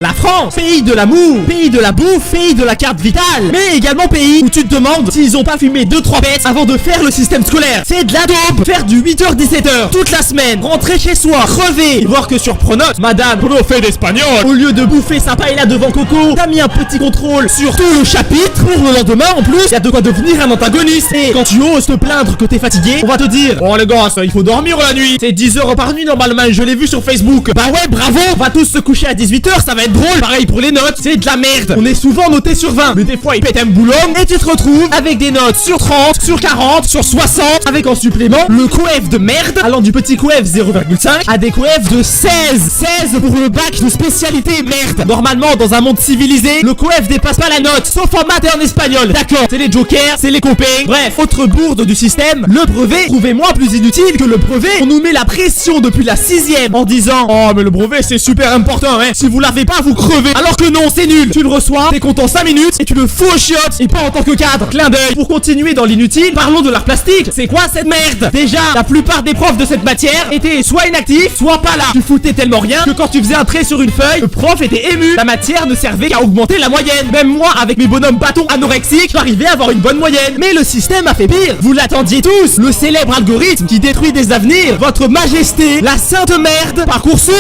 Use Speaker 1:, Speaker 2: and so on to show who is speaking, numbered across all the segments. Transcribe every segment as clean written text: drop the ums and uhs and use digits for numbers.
Speaker 1: La France, pays de l'amour, pays de la bouffe, pays de la carte vitale, mais également pays où tu te demandes s'ils ont pas fumé 2-3 bêtes avant de faire le système scolaire. C'est de la dope. Faire du 8h-17h toute la semaine, rentrer chez soi, crever, et voir que sur Pronote, madame prof d'espagnol, au lieu de bouffer sympa et là devant Coco, t'as mis un petit contrôle sur tout le chapitre. Pour le lendemain en plus, y a de quoi devenir un antagoniste. Et quand tu oses te plaindre que t'es fatigué, on va te dire: oh les gars, il faut dormir la nuit. C'est 10 heures par nuit normalement, je l'ai vu sur Facebook. Bah ouais, bravo. On va tous se coucher à 18h, ça va être drôle. Pareil pour les notes, c'est de la merde. On est souvent noté sur 20, mais des fois ils pètent un boulot et tu te retrouves avec des notes sur 30, sur 40, sur 60, avec en supplément le coef de merde, allant du petit coef 0,5 à des coefs de 16 pour le bac de spécialité merde. Normalement dans un monde civilisé, le coef dépasse pas la note, sauf en maths et en espagnol. D'accord, c'est les jokers, c'est les copains. Bref, autre bourde du système, le brevet, trouvez-moi plus inutile que le brevet. On nous met la pression depuis la 6ème en disant: oh mais le brevet c'est super important hein, si vous l'avez pas vous crevez. Alors que non, c'est nul. Tu le reçois, t'es content 5 minutes et tu le fous aux chiottes, et pas en tant que cadre. Clin d'œil. Pour continuer dans l'inutile, parlons de l'art plastique. C'est quoi cette merde? Déjà, la plupart des profs de cette matière étaient soit inactifs, soit pas là. Tu foutais tellement rien que quand tu faisais un trait sur une feuille, le prof était ému. La matière ne servait qu'à augmenter la moyenne. Même moi, avec mes bonhommes bâtons anorexiques, j'arrivais à avoir une bonne moyenne. Mais le système a fait pire. Vous l'attendiez tous, le célèbre algorithme qui détruit des avenirs. Votre majesté, la sainte merde, Parcoursup.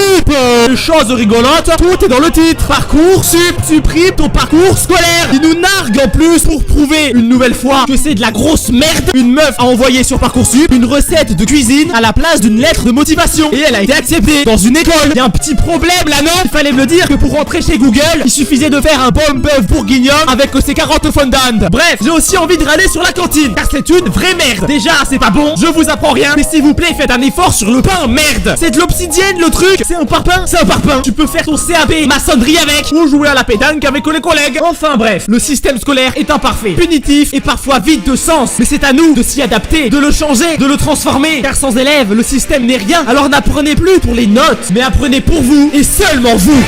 Speaker 1: Chose rigolote, tout est dans le titre. Parcoursup supprime ton parcours scolaire. Il nous nargue en plus pour prouver une nouvelle fois que c'est de la grosse merde. Une meuf a envoyé sur Parcoursup une recette de cuisine à la place d'une lettre de motivation, et elle a été acceptée dans une école. Il y a un petit problème là, non? Il fallait me le dire que pour rentrer chez Google, il suffisait de faire un bon bœuf bourguignon avec ses carottes fondantes. Bref, j'ai aussi envie de râler sur la cantine, car c'est une vraie merde. Déjà, c'est pas bon, je vous apprends rien, mais s'il vous plaît, faites un effort sur le pain, merde. C'est de l'obsidienne le truc. C'est un parpaing? C'est un parpaing. Tu peux faire ton CAP maçonnerie avec, ou jouer à la pétanque avec les collègues. Enfin bref, le système scolaire est imparfait, punitif et parfois vide de sens. Mais c'est à nous de s'y adapter, de le changer, de le transformer. Car sans élèves, le système n'est rien. Alors n'apprenez plus pour les notes, mais apprenez pour vous et seulement vous.